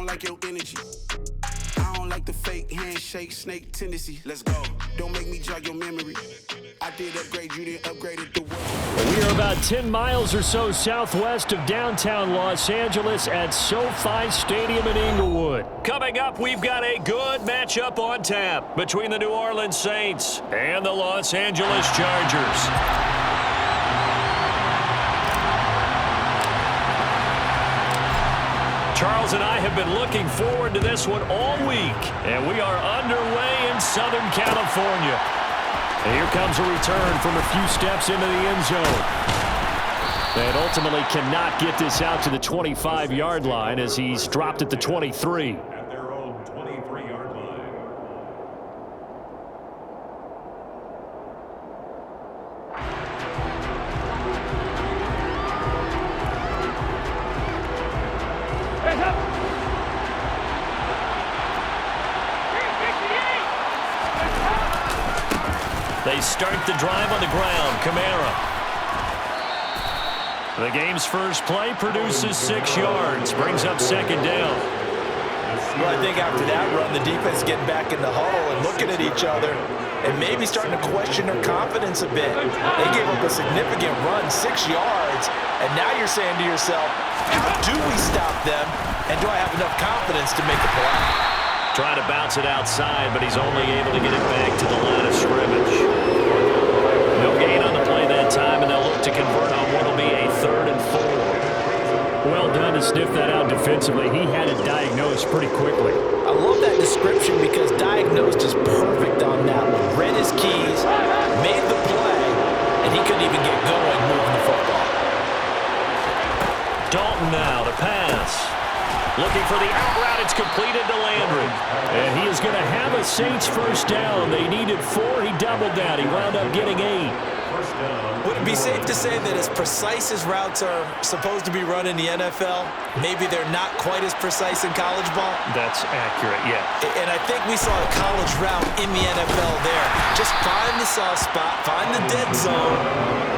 don't like your energy. I don't like the fake handshake snake tendency. Let's go. Don't make me jog your memory. I did upgrade, you didn't upgrade it the world. We are about 10 miles or so southwest of downtown Los Angeles at SoFi Stadium in Inglewood. Coming up, we've got a good matchup on tap between the New Orleans Saints and the Los Angeles Chargers. Charles and I have been looking forward to this one all week, and we are underway in Southern California. And here comes a return from a few steps into the end zone. And ultimately cannot get this out to the 25-yard line as he's dropped at the 23. At their own 23-yard line. They start the drive on the ground. Kamara. The game's first play produces 6 yards. Brings up second down. Well, I think after that run, the defense getting back in the huddle and looking at each other and maybe starting to question their confidence a bit. They gave up a significant run, 6 yards, and now you're saying to yourself, how do we stop them, and do I have enough confidence to make a play? Trying to bounce it outside, but he's only able to get it back to the line of scrimmage. No gain on the play that time, and they'll look to convert on what will be a 3rd and 4. Well done to sniff that out defensively. He had it diagnosed pretty quickly. I love that description because diagnosed is perfect on that one. Read his keys, made the play, and he couldn't even get going moving the football. Dalton now, the pass. Looking for the out route. It's completed to Landry. And he is going to have a Saints first down. They needed 4. He doubled that. He wound up getting 8. Would it be safe to say that as precise as routes are supposed to be run in the NFL, maybe they're not quite as precise in college ball? That's accurate, yeah. And I think we saw a college route in the NFL there. Just find the soft spot, find the dead zone,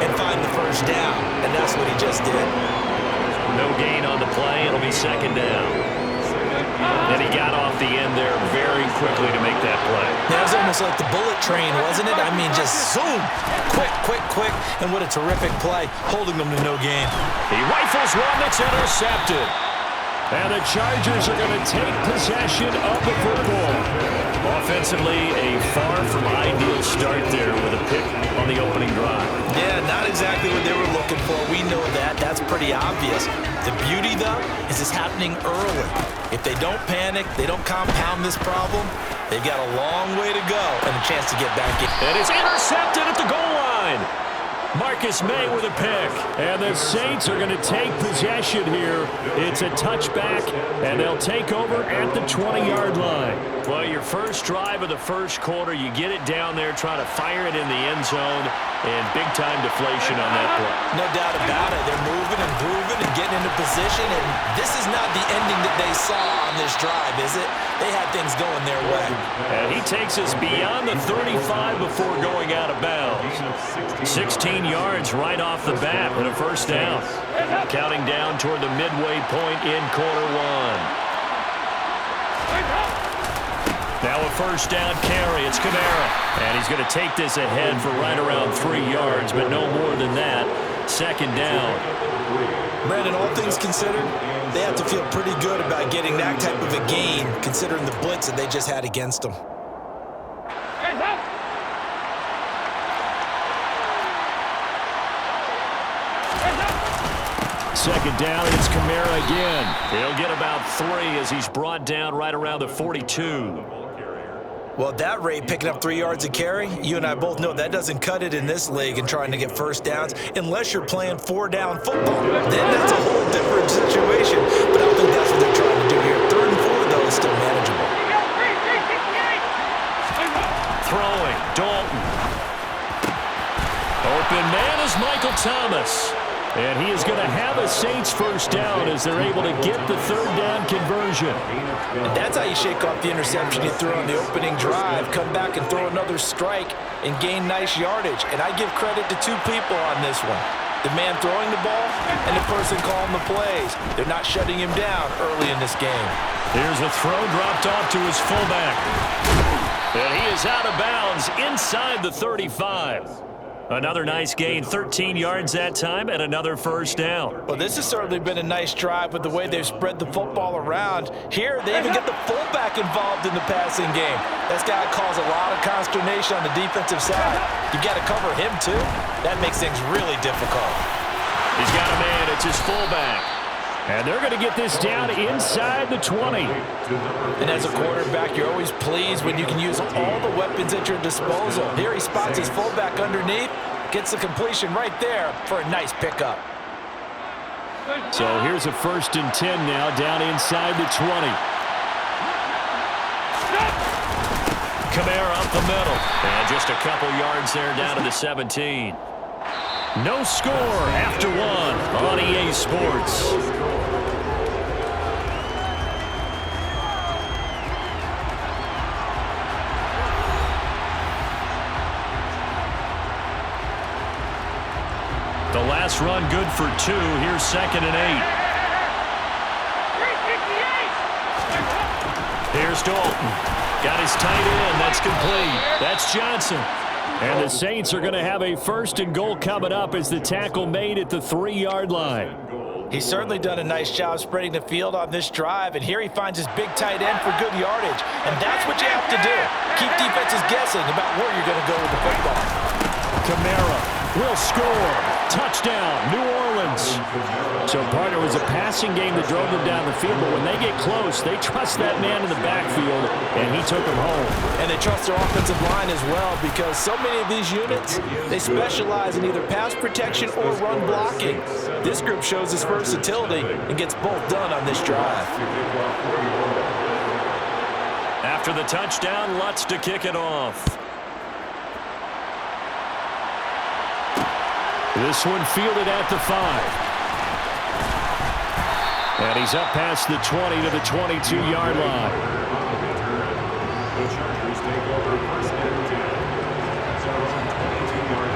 and find the first down. And that's what he just did. No gain on the play. It'll be second down. And he got off the end there very quickly to make that play. That was almost like the bullet train, wasn't it? I mean, just zoom. Quick, quick, quick. And what a terrific play, holding them to no gain. He rifles one that's intercepted. And the Chargers are going to take possession of the football. Offensively, a far from ideal start there with a pick on the opening drive. Yeah, not exactly what they were looking for. We know that. That's pretty obvious. The beauty, though, is it's happening early. If they don't panic, they don't compound this problem, they've got a long way to go and a chance to get back in. And it's intercepted at the goal line. Marcus May with a pick. And the Saints are going to take possession here. It's a touchback, and they'll take over at the 20-yard line. Well, your first drive of the first quarter, you get it down there, try to fire it in the end zone, and big-time deflation on that play. No doubt about it. They're moving and grooving and getting into position, and this is not the ending that they saw on this drive, is it? They had things going their way. And he takes us beyond the 35 before going out of bounds. 16 yards right off the bat with a first down. Counting down toward the midway point in quarter one. Now a first down carry. It's Kamara. And he's going to take this ahead for right around 3 yards, but no more than that. Second down. Brandon, all things considered, they have to feel pretty good about getting that type of a gain, considering the blitz that they just had against them. Second down, it's Kamara again. He'll get about 3 as he's brought down right around the 42. Well, at that rate, picking up 3 yards a carry, you and I both know that doesn't cut it in this league and trying to get first downs unless you're playing 4-down football. Then that's a whole different situation. But I don't think that's what they're trying to do here. 3rd and 4, though, is still manageable. Throwing, Dalton. Open man is Michael Thomas. And he is going to have a Saints first down as they're able to get the 3rd down conversion. And that's how you shake off the interception you threw on the opening drive, come back and throw another strike and gain nice yardage. And I give credit to 2 people on this one. the man throwing the ball and the person calling the plays. They're not shutting him down early in this game. Here's a throw dropped off to his fullback. And he is out of bounds inside the 35. Another nice gain, 13 yards that time, and another first down. Well, this has certainly been a nice drive with the way they've spread the football around. Here, they even get the fullback involved in the passing game. That's got to cause a lot of consternation on the defensive side. You got to cover him, too. That makes things really difficult. He's got a man. It's his fullback. And they're going to get this down inside the 20. And as a quarterback, you're always pleased when you can use all the weapons at your disposal. Here he spots his fullback underneath, gets the completion right there for a nice pickup. So here's a 1st and 10 now, down inside the 20. Kamara up the middle. And just a couple yards there down to the 17. No score after one on EA Sports. The last run good for 2. Here's 2nd and 8. Here's Dalton. Got his tight end. That's complete. That's Johnson. And the Saints are going to have a 1st and goal coming up as the tackle made at the 3-yard line. He's certainly done a nice job spreading the field on this drive, and here he finds his big tight end for good yardage. And that's what you have to do. Keep defenses guessing about where you're going to go with the football. Kamara will score. Touchdown, New Orleans. So, partner, it was a passing game that drove them down the field, but when they get close, they trust that man in the backfield, and he took them home. And they trust their offensive line as well, because so many of these units, they specialize in either pass protection or run blocking. This group shows its versatility and gets both done on this drive. After the touchdown, Lutz to kick it off. This one fielded at the 5. And he's up past the 20 to the 22-yard line. The Chargers take over 1st and 10. That's our own 22-yard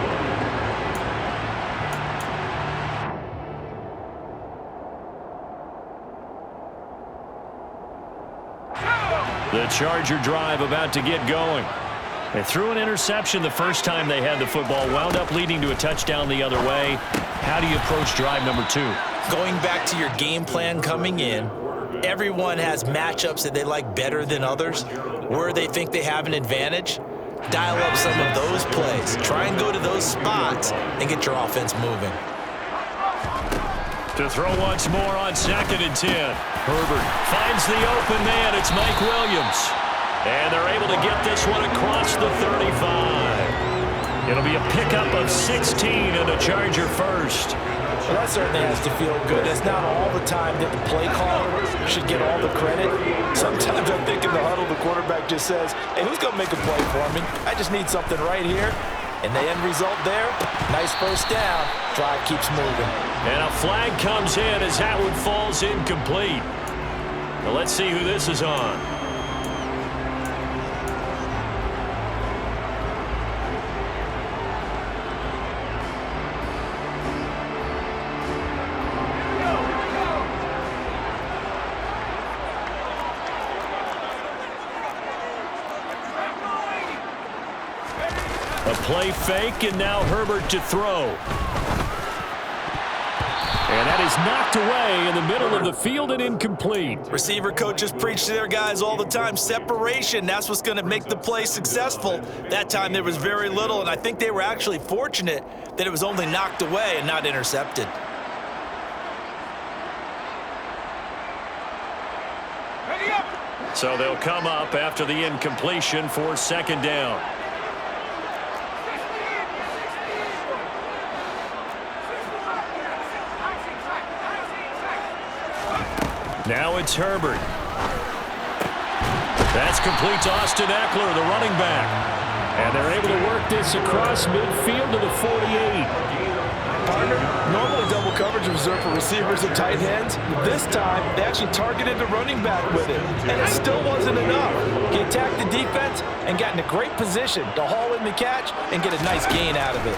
line. The Charger drive about to get going. They threw an interception the first time they had the football, wound up leading to a touchdown the other way. How do you approach drive number 2? Going back to your game plan coming in, everyone has matchups that they like better than others, where they think they have an advantage. Dial up some of those plays. Try and go to those spots and get your offense moving. To throw once more on 2nd and 10. Herbert finds the open man. It's Mike Williams. And they're able to get this one across the 35. It'll be a pickup of 16 and a Charger first. Well, that certainly has to feel good. It's not all the time that the play caller should get all the credit. Sometimes I think in the huddle, the quarterback just says, hey, who's going to make a play for me? I just need something right here. And the end result there, nice first down. Drive keeps moving. And a flag comes in as that one falls incomplete. Now let's see who this is on. A play fake, and now Herbert to throw. And that is knocked away in the middle of the field and incomplete. Receiver coaches preach to their guys all the time. Separation, that's what's going to make the play successful. That time there was very little, and I think they were actually fortunate that it was only knocked away and not intercepted. So they'll come up after the incompletion for 2nd down. Now it's Herbert. That's complete to Austin Eckler, the running back. And they're able to work this across midfield to the 48. Partner, normally double coverage is reserved for receivers and tight ends. This time, they actually targeted the running back with it. And it still wasn't enough. He attacked the defense and got in a great position to haul in the catch and get a nice gain out of it.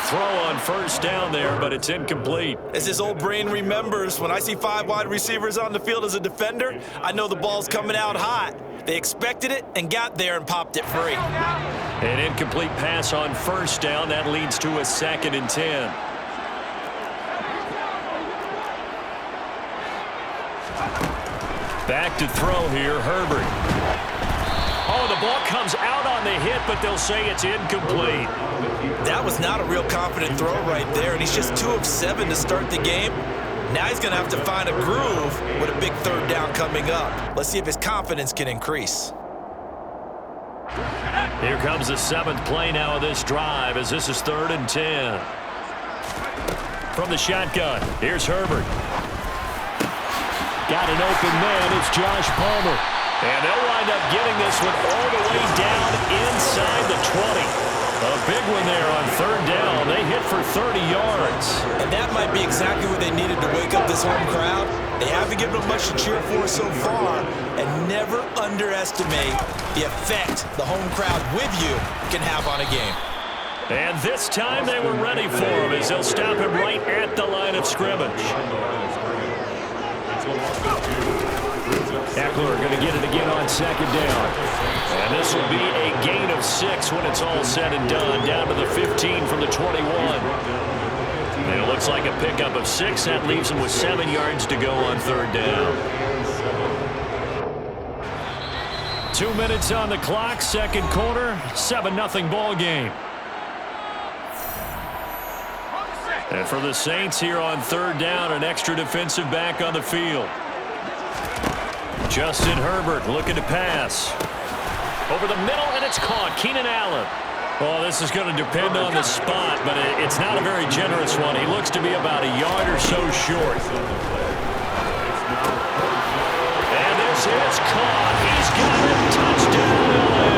throw on first down there, but it's incomplete. As his old brain remembers, when I see 5 wide receivers on the field as a defender, I know the ball's coming out hot. They expected it and got there and popped it free. An incomplete pass on first down. That leads to a 2nd and 10. Back to throw here, Herbert. Oh, the ball comes out on the hit, but they'll say it's incomplete. That was not a real confident throw right there, and he's just 2 of 7 to start the game. Now he's going to have to find a groove with a big 3rd down coming up. Let's see if his confidence can increase. Here comes the 7th play now of this drive as this is 3rd and 10. From the shotgun, here's Herbert. Got an open man, it's Josh Palmer. And they'll wind up getting this one all the way down inside the 20. A big one there on 3rd down. They hit for 30 yards. And that might be exactly what they needed to wake up this home crowd. They haven't given them much to cheer for so far. And never underestimate the effect the home crowd with you can have on a game. And this time they were ready for him as they'll stop him right at the line of scrimmage. Eckler going to get it again on 2nd down. And this will be a gain of 6 when it's all said and done, down to the 15 from the 21. And it looks like a pickup of 6. That leaves them with 7 yards to go on 3rd down. 2 minutes on the clock, 2nd quarter, 7-0 ball game. And for the Saints here on 3rd down, an extra defensive back on the field. Justin Herbert looking to pass. Over the middle, and it's caught. Keenan Allen. Well, this is going to depend on the spot, but it's not a very generous one. He looks to be about a yard or so short. And this is caught. He's got it. Touchdown, LA.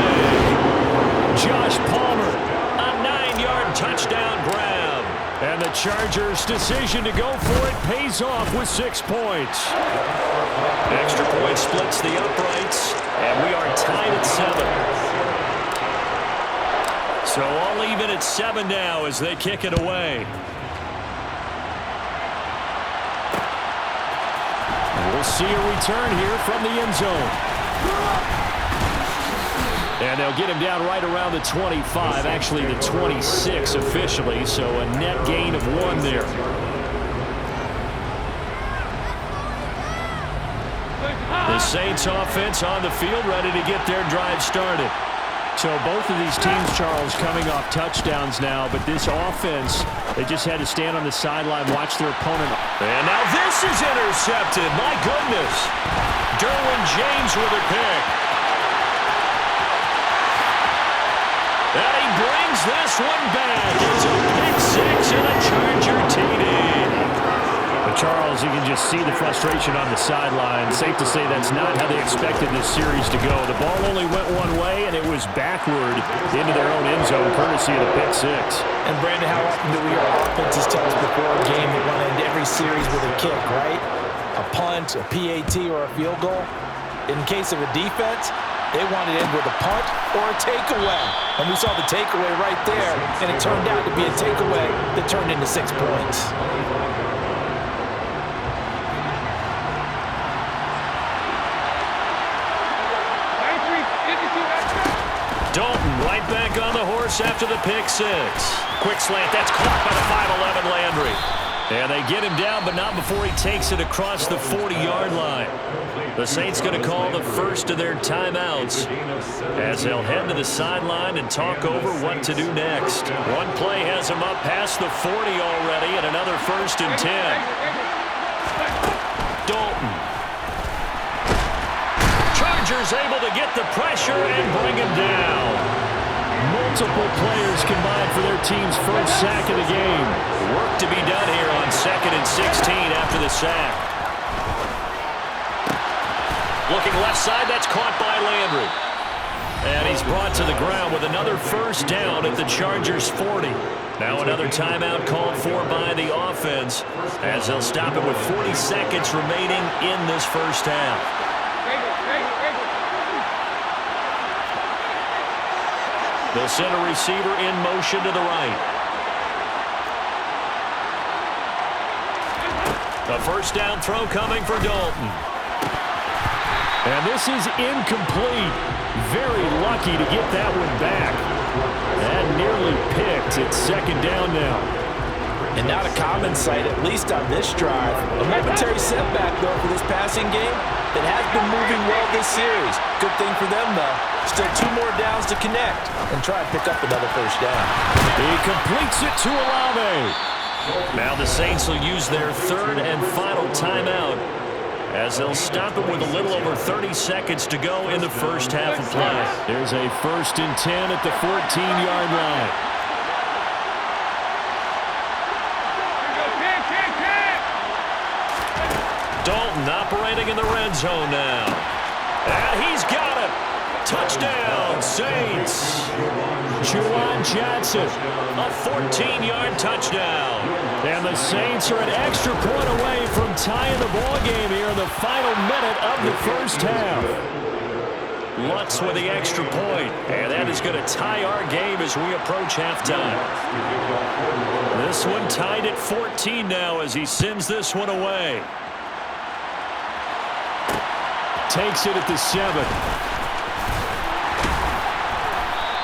Josh Palmer, a 9-yard touchdown grab. And the Chargers' decision to go for it pays off with 6 points. Extra point splits the uprights, and we are tied at 7. So all even at 7 now as they kick it away. We'll see a return here from the end zone. And they'll get him down right around the 25, actually the 26 officially, so a net gain of 1 there. The Saints offense on the field ready to get their drive started. So both of these teams, Charles, coming off touchdowns now, but this offense, they just had to stand on the sideline, watch their opponent. And now this is intercepted. My goodness. Derwin James with a pick. And he brings this one back. It's a pick 6 and a Charger TD. But Charles, you can just see the frustration on the sideline. Safe to say that's not how they expected this series to go. The ball only went one way, and it was backward into their own end zone, courtesy of the pick 6. And Brandon, how often do we hear offenses tell us before a game that want to end every series with a kick, right? A punt, a PAT, or a field goal. In case of a defense, they want it in with a punt or a takeaway. And we saw the takeaway right there, and it turned out to be a takeaway that turned into 6 points. Dalton right back on the horse after the pick 6. Quick slant, that's caught by the 5'11 Landry. And they get him down, but not before he takes it across the 40-yard line. The Saints going to call the first of their timeouts as they'll head to the sideline and talk over what to do next. One play has them up past the 40 already, and another 1st and 10. Dalton. Chargers able to get the pressure and bring him down. Multiple players combined for their team's first sack of the game. Work to be done here on 2nd and 16 after the sack. Looking left side, that's caught by Landry. And he's brought to the ground with another 1st down at the Chargers' 40. Now another timeout called for by the offense as they'll stop it with 40 seconds remaining in this first half. They'll send a receiver in motion to the right. A first down throw coming for Dalton. And this is incomplete. Very lucky to get that one back. That nearly picked. It's second down now. And not a common sight, at least on this drive. A momentary setback, though, for this passing game that has been moving well this series. Good thing for them, though. Still 2 more downs to connect and try and pick up another first down. He completes it to Olave. Now the Saints will use their third and final timeout as they'll stop it with a little over 30 seconds to go in the first half of play. There's a 1st and 10 at the 14-yard line. Dalton operating in the red zone now. And he's got it. Touchdown, Saints. Juwan Johnson, a 14-yard touchdown. And the Saints are an extra point away from tying the ball game here in the final minute of the first half. Lutz with the extra point, and that is going to tie our game as we approach halftime. This one tied at 14 now as he sends this one away. Takes it at the 7.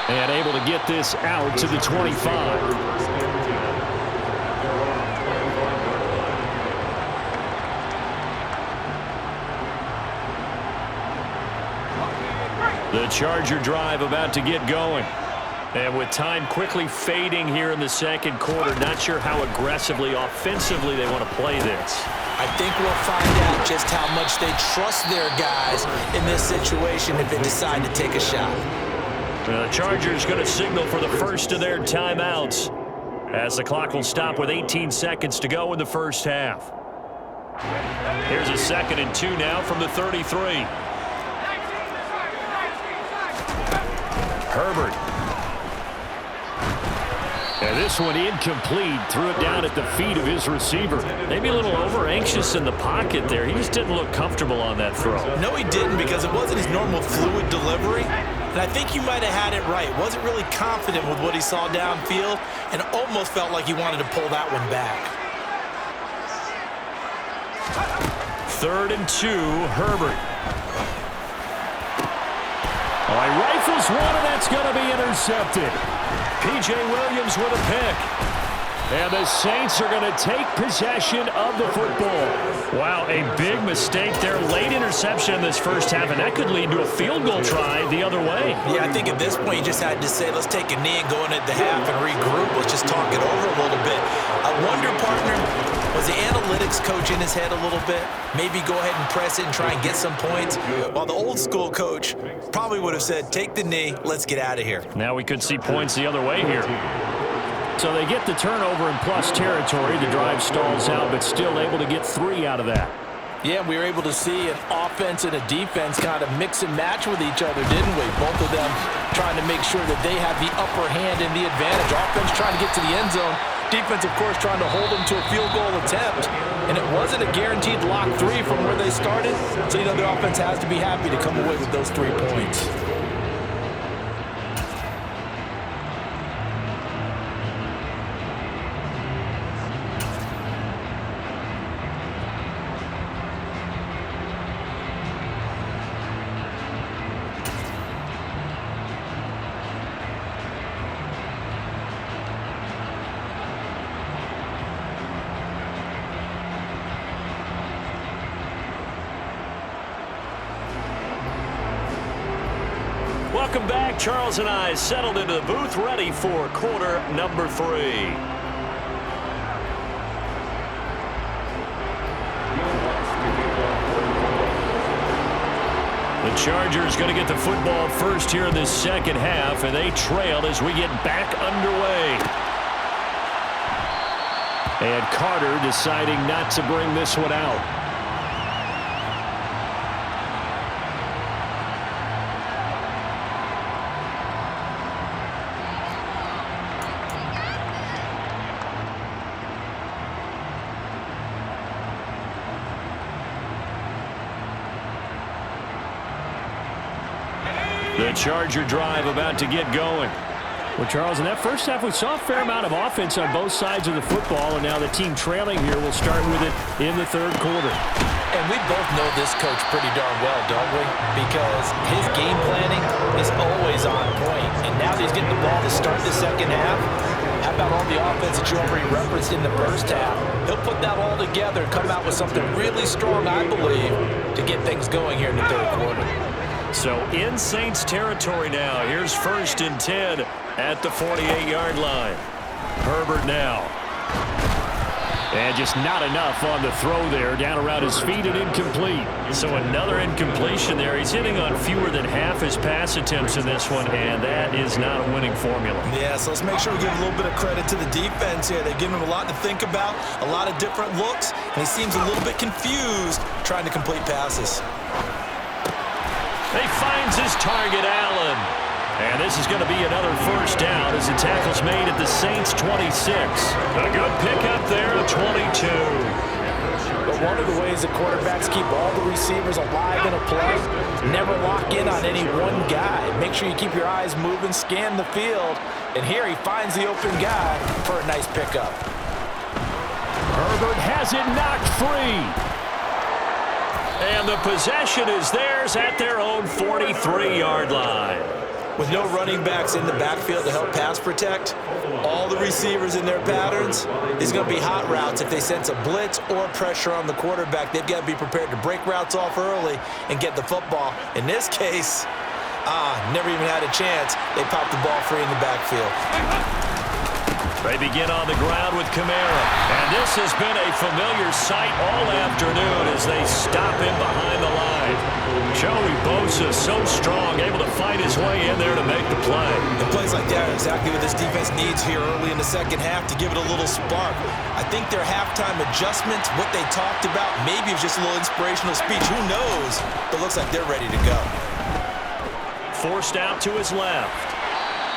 And able to get this out to the 25. The Charger drive about to get going. And with time quickly fading here in the second quarter, not sure how aggressively, offensively they want to play this. I think we'll find out just how much they trust their guys in this situation if they decide to take a shot. The Chargers going to signal for the first of their timeouts as the clock will stop with 18 seconds to go in the first half. Here's a 2nd and 2 now from the 33. Herbert. And this one incomplete. Threw it down at the feet of his receiver. Maybe a little over-anxious in the pocket there. He just didn't look comfortable on that throw. No, he didn't, because it wasn't his normal fluid delivery. And I think you might have had it right. Wasn't really confident with what he saw downfield and almost felt like he wanted to pull that one back. 3rd and 2, Herbert. Oh, he rifles one, and that's going to be intercepted. P.J. Williams with a pick. And the Saints are going to take possession of the football. Wow, a big mistake there. Late interception in this first half, and that could lead to a field goal try the other way. Yeah, I think at this point you just had to say, let's take a knee and go in at the half and regroup. Let's just talk it over a little bit. I wonder, partner, was the analytics coach in his head a little bit? Maybe go ahead and press it and try and get some points? While the old school coach probably would have said, take the knee, let's get out of here. Now we could see points the other way here. So they get the turnover in plus territory. The drive stalls out, but still able to get 3 out of that. Yeah, we were able to see an offense and a defense kind of mix and match with each other, didn't we? Both of them trying to make sure that they have the upper hand and the advantage. Offense trying to get to the end zone. Defense, of course, trying to hold them to a field goal attempt. And it wasn't a guaranteed lock 3 from where they started. So, you know, the offense has to be happy to come away with those 3 points. Welcome back. Charles and I settled into the booth, ready for quarter number 3. The Chargers going to get the football first here in this second half, and they trail as we get back underway. And Carter deciding not to bring this one out. The Charger drive about to get going. Well, Charles, in that first half, we saw a fair amount of offense on both sides of the football, and now the team trailing here will start with it in the third quarter. And we both know this coach pretty darn well, don't we? Because his game planning is always on point. And now that he's getting the ball to start the second half, how about all the offense that you already referenced in the first half? He'll put that all together and come out with something really strong, I believe, to get things going here in the third quarter. So in Saints territory now. Here's 1st and 10 at the 48-yard line. Herbert now. And just not enough on the throw there. Down around his feet and incomplete. So another incompletion there. He's hitting on fewer than half his pass attempts in this one, and that is not a winning formula. Yeah, so let's make sure we give a little bit of credit to the defense here. They've given him a lot to think about, a lot of different looks, and he seems a little bit confused trying to complete passes. He finds his target, Allen. And this is going to be another first down as the tackle's made at the Saints' 26. A good pickup there at 22. But one of the ways the quarterbacks keep all the receivers alive in a play, never lock in on any one guy. Make sure you keep your eyes moving, scan the field. And here he finds the open guy for a nice pickup. Herbert has it knocked free. And the possession is theirs at their own 43-yard line. With no running backs in the backfield to help pass protect, all the receivers in their patterns, these are going to be hot routes. If they sense a blitz or pressure on the quarterback, they've got to be prepared to break routes off early and get the football. In this case, never even had a chance. They popped the ball free in the backfield. They begin on the ground with Kamara. And this has been a familiar sight all afternoon as they stop him behind the line. Joey Bosa so strong, able to fight his way in there to make the play. And plays like that are exactly what this defense needs here early in the second half to give it a little spark. I think their halftime adjustments, what they talked about, maybe it was just a little inspirational speech. Who knows? But it looks like they're ready to go. Forced out to his left.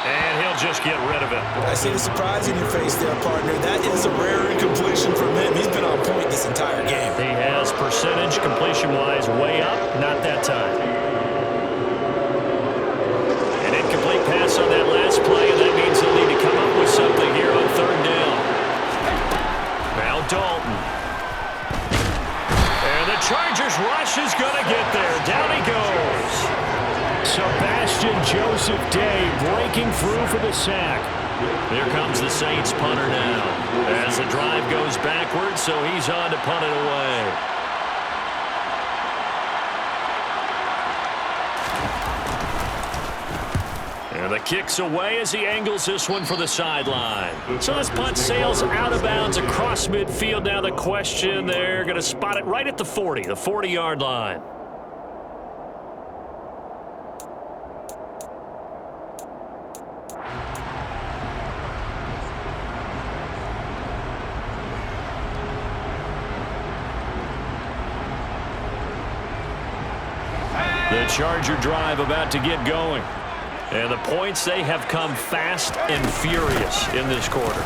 And he'll just get rid of it. I see the surprise in your face there, partner. That is a rare incompletion from him. He's been on point this entire game. He has percentage completion-wise way up, not that time. An incomplete pass on that last play, and that means he'll need to come up with something here on third down. Now Dalton. And the Chargers rush is going to get there. Down he goes. Sebastian Joseph Day breaking through for the sack. Here comes the Saints punter now as the drive goes backwards, so he's on to punt it away. And the kick's away as he angles this one for the sideline. So this punt sails out of bounds across midfield. Now the question, they're going to spot it right at the 40, the 40-yard line. The Charger drive about to get going. And the points, they have come fast and furious in this quarter.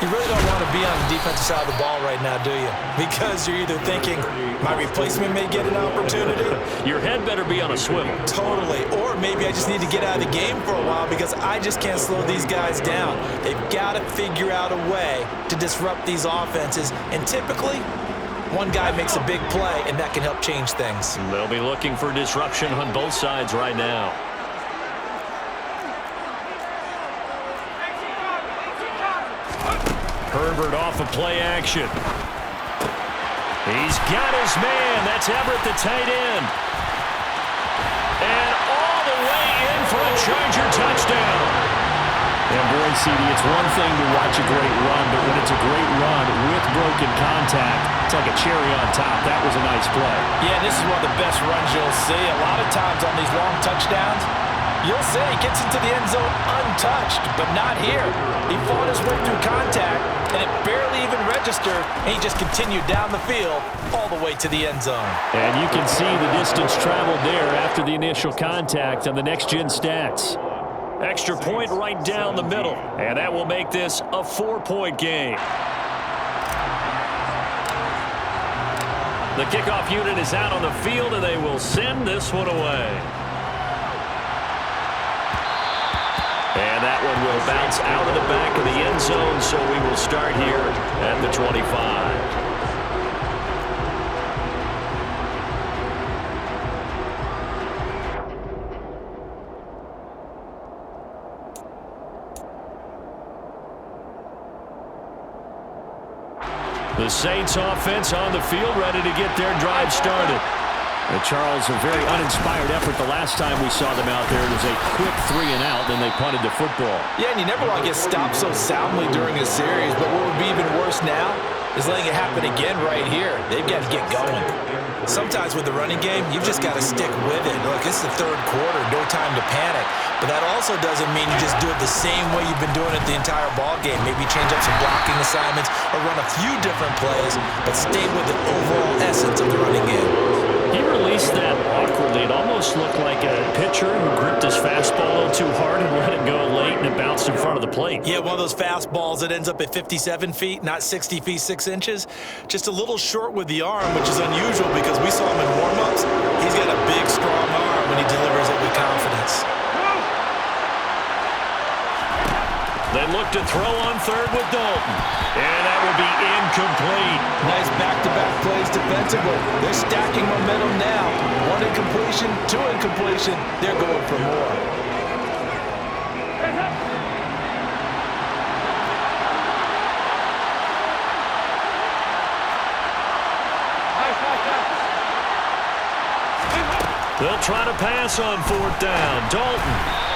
You really don't want to be on the defensive side of the ball right now, do you? Because you're either thinking, my replacement may get an opportunity. Your head better be on a swivel. Totally. Or maybe I just need to get out of the game for a while because I just can't slow these guys down. They've got to figure out a way to disrupt these offenses. And typically, one guy makes a big play, and that can help change things. They'll be looking for disruption on both sides right now. Herbert off of play action. He's got his man. That's Everett, the tight end. And all the way in for a Charger touchdown. And boy, CD, it's one thing to watch a great run, but when it's a great run with broken contact, it's like a cherry on top. That was a nice play. Yeah, this is one of the best runs you'll see. A lot of times on these long touchdowns, you'll say he gets into the end zone untouched, but not here. He fought his way through contact, and it barely even registered, and he just continued down the field all the way to the end zone. And you can see the distance traveled there after the initial contact on the next-gen stats. Extra point right down the middle, and that will make this a 4-point game. The kickoff unit is out on the field, and they will send this one away. And that one will bounce out of the back of the end zone, so we will start here at the 25. The Saints offense on the field, ready to get their drive started. Charles, a very uninspired effort the last time we saw them out there. It was a quick 3 and out, then they punted the football. Yeah, and you never want to get stopped so soundly during a series, but what would be even worse now is letting it happen again right here. They've got to get going. Sometimes with the running game, you've just got to stick with it. Look, it's the third quarter, no time to panic. But that also doesn't mean you just do it the same way you've been doing it the entire ball game. Maybe change up some blocking assignments or run a few different plays, but stay with the overall essence of the running game. He released that awkwardly. It almost looked like a pitcher who gripped his fastball a little too hard and let it go late, and it bounced in front of the plate. Yeah, one of those fastballs that ends up at 57 feet, not 60 feet 6 inches. Just a little short with the arm, which is unusual because we saw him in warm-ups. He's got a big, strong arm when he delivers it with confidence. They look to throw on third with Dalton. And that will be incomplete. Nice back-to-back plays defensively. They're stacking momentum now. 1 incompletion, 2 incompletion. They're going for more. They'll try to pass on 4th down. Dalton.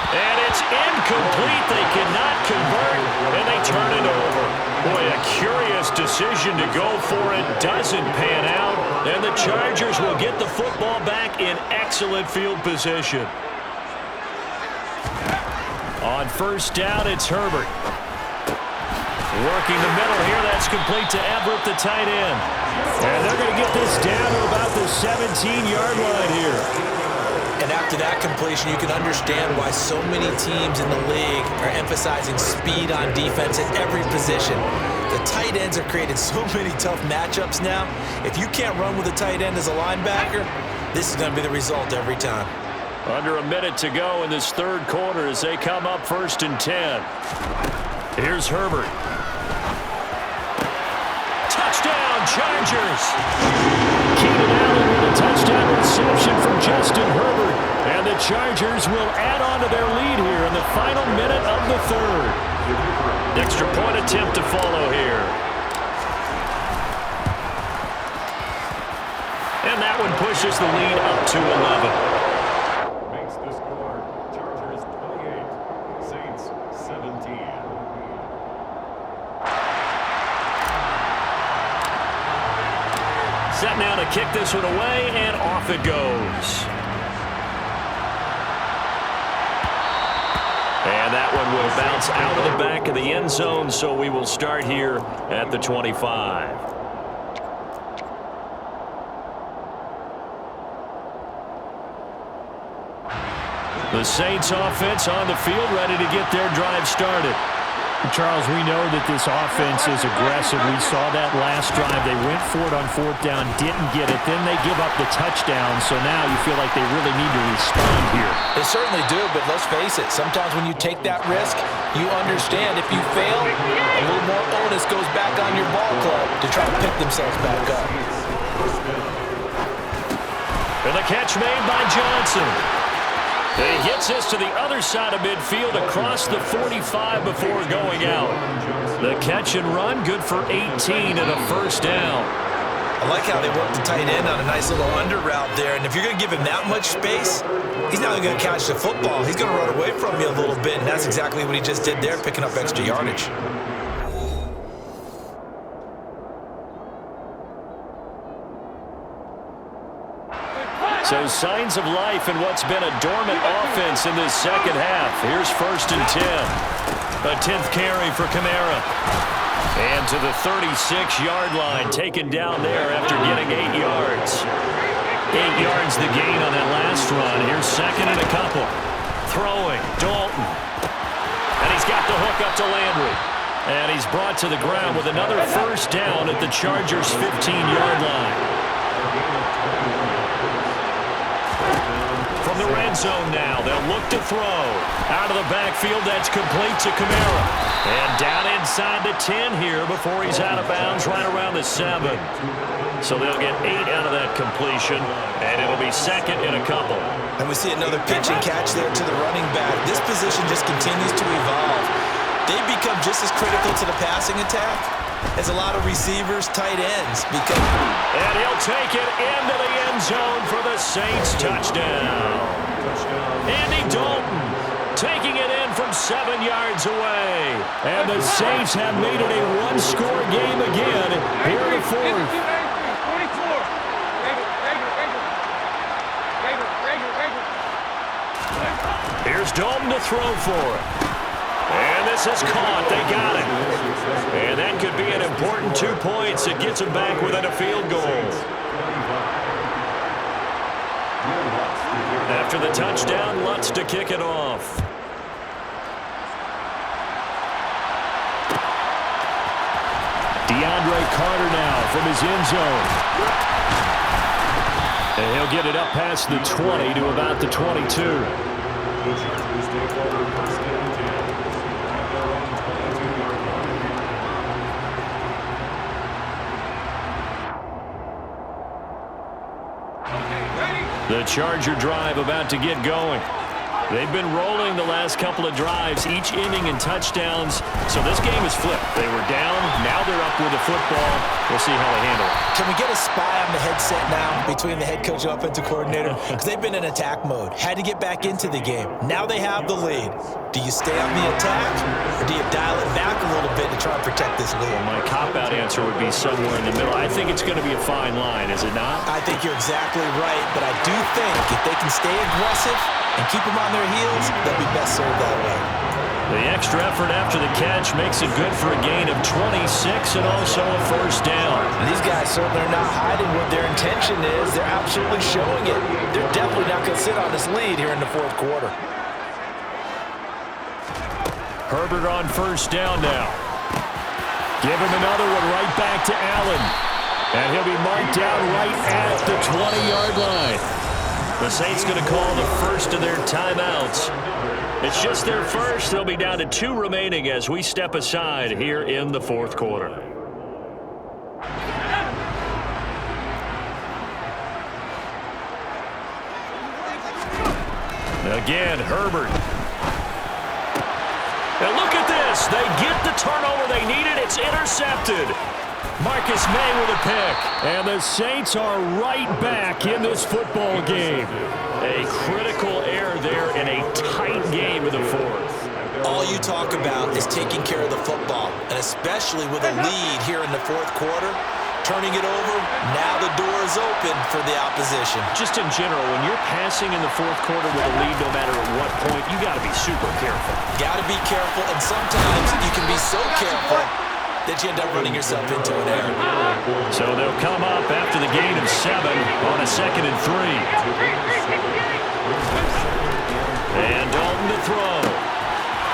And it's incomplete. They cannot convert, and they turn it over. Boy, a curious decision to go for it. Doesn't pan out, and the Chargers will get the football back in excellent field position. On 1st down, it's Herbert. Working the middle here. That's complete to Everett, the tight end. And they're going to get this down to about the 17-yard line here. And after that completion, you can understand why so many teams in the league are emphasizing speed on defense at every position. The tight ends have created so many tough matchups now. If you can't run with a tight end as a linebacker, this is going to be the result every time. Under a minute to go in this third quarter as they come up 1st and 10. Here's Herbert. Touchdown, Chargers! Keenan Allen with a touchdown reception from Justin Herbert. And the Chargers will add on to their lead here in the final minute of the third. Extra point attempt to follow here. And that one pushes the lead up to 11. Makes the score Chargers 28, Saints 17. Set now to kick this one away, and off it goes. And that one will bounce out of the back of the end zone, so we will start here at the 25. The Saints offense on the field, ready to get their drive started. Charles, we know that this offense is aggressive. We saw that last drive. They went for it on 4th down, didn't get it. Then they give up the touchdown, so now you feel like they really need to respond here. They certainly do, but let's face it. Sometimes when you take that risk, you understand if you fail, a little more onus goes back on your ball club to try to pick themselves back up. And the catch made by Johnson. And he gets this to the other side of midfield across the 45 before going out. The catch and run, good for 18 and a 1st down. I like how they work the tight end on a nice little under route there. And if you're going to give him that much space, he's not going to catch the football. He's going to run away from you a little bit, and that's exactly what he just did there, picking up extra yardage. So signs of life in what's been a dormant offense in this second half. Here's 1st and 10. A 10th carry for Kamara. And to the 36-yard line, taken down there after getting 8 yards. 8 yards the gain on that last run. Here's 2nd and a couple. Throwing, Dalton. And he's got the hook up to Landry. And he's brought to the ground with another 1st down at the Chargers' 15-yard line. From the Rams. end zone now. They'll look to throw. Out of the backfield, that's complete to Kamara. And down inside the 10 here before he's out of bounds right around the 7. So they'll get 8 out of that completion, and it'll be second and a couple. And we see another pitch and catch there to the running back. This position just continues to evolve. They become just as critical to the passing attack as a lot of receivers, tight ends. And he'll take it into the end zone for the Saints touchdown. Andy Dalton taking it in from 7 yards away. And the Saints have made it a one-score game again here in the fourth. Here's Dalton to throw for it. And this is caught. They got it. And that could be an important 2 points. It gets them back within a field goal. After the touchdown, Lutz to kick it off. DeAndre Carter now from his end zone. And he'll get it up past the 20 to about the 22. The Charger drive about to get going. They've been rolling the last couple of drives, each inning in touchdowns. So this game is flipped. They were down. Now they're up with the football. We'll see how they handle it. Can we get a spy on the headset now between the head coach and offensive coordinator? Because they've been in attack mode. Had to get back into the game. Now they have the lead. Do you stay on the attack, or do you dial it back a little bit to try and protect this lead? Well, my cop-out answer would be somewhere in the middle. I think it's going to be a fine line, is it not? I think you're exactly right, but I do think if they can stay aggressive and keep them on their heels, they'll be best served that way. The extra effort after the catch makes it good for a gain of 26 and also a first down. And these guys certainly are not hiding what their intention is. They're absolutely showing it. They're definitely not going to sit on this lead here in the fourth quarter. Herbert on first down now. Give him another one right back to Allen. And he'll be marked down right at the 20-yard line. The Saints going to call the first of their timeouts. It's just their first. They'll be down to 2 remaining as we step aside here in the fourth quarter. Again, Herbert. And look at this. They get the turnover they needed. It's intercepted. Marcus May with a pick. And the Saints are right back in this football game. A critical error there in a tight game in the fourth. All you talk about is taking care of the football, and especially with a lead here in the fourth quarter. Turning it over, now the door is open for the opposition. Just in general, when you're passing in the fourth quarter with a lead, no matter at what point, you got to be super careful. Got to be careful, and sometimes you can be so careful that you end up running yourself into an error. So they'll come up after the gain of 7 on a 2nd and 3. And Dalton to throw.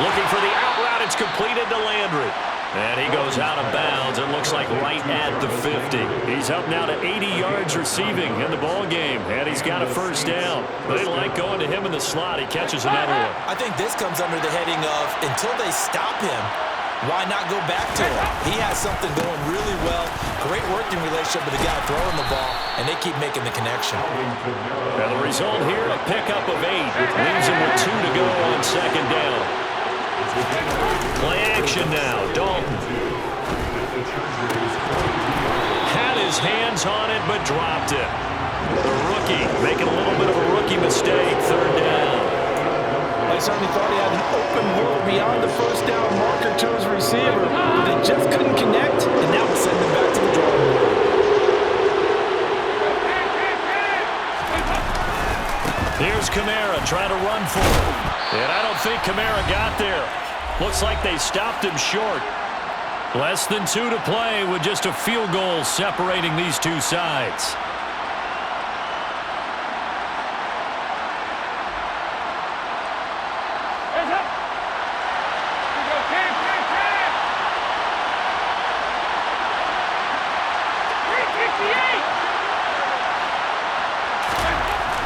Looking for the out route. It's completed to Landry. And he goes out of bounds. It looks like right at the 50. He's up now to 80 yards receiving in the ball game, and he's got a first down. They like going to him in the slot. He catches another one. I think this comes under the heading of until they stop him, why not go back to him? He has something going really well. Great working relationship with the guy throwing the ball, and they keep making the connection. And the result here, a pickup of 8. Leaves him with 2 to go on 2nd down. Play action now. Dalton had his hands on it, but dropped it. The rookie making a little bit of a rookie mistake. 3rd down. I certainly thought he had an open look beyond the first down marker to his receiver, but they just couldn't connect, and that will send them back to the drawing board. Here's Kamara trying to run for it. And I don't think Kamara got there. Looks like they stopped him short. Less than 2 to play with just a field goal separating these two sides.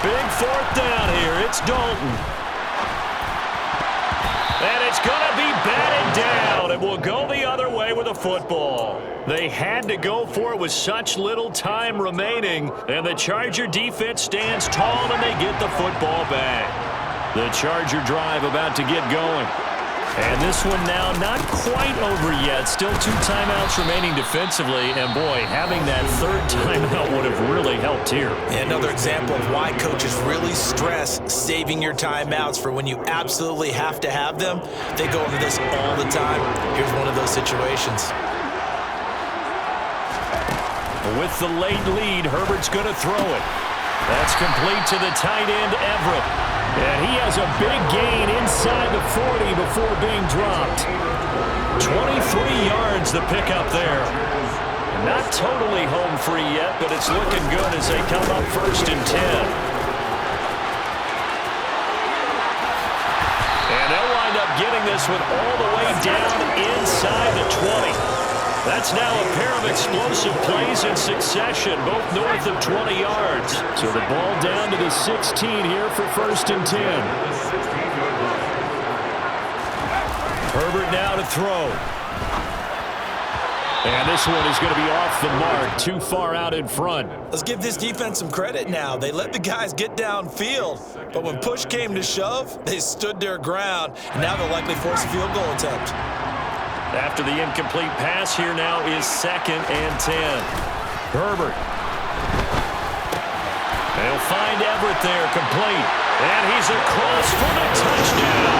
Big fourth down here. It's Dalton. And it's going to be batted down, and will go the other way with a football. They had to go for it with such little time remaining, and the Charger defense stands tall, and they get the football back. The Charger drive about to get going. And this one now not quite over yet. Still 2 timeouts remaining defensively. And, boy, having that third timeout would have really helped here. Yeah, another example of why coaches really stress saving your timeouts for when you absolutely have to have them. They go over this all the time. Here's one of those situations. With the late lead, Herbert's going to throw it. That's complete to the tight end, Everett. And he has a big gain inside the 40 before being dropped. 23 yards the pickup there. Not totally home free yet, but it's looking good as they come up 1st and 10. And they'll wind up getting this one all the way down inside the 20. That's now a pair of explosive plays in succession, both north of 20 yards. So the ball down to the 16 here for 1st and 10. Herbert now to throw. And this one is going to be off the mark, too far out in front. Let's give this defense some credit now. They let the guys get downfield, but when push came to shove, they stood their ground, and now they'll likely force a field goal attempt. After the incomplete pass, here now is 2nd and 10. Herbert. They'll find Everett there, complete. And he's across for the touchdown.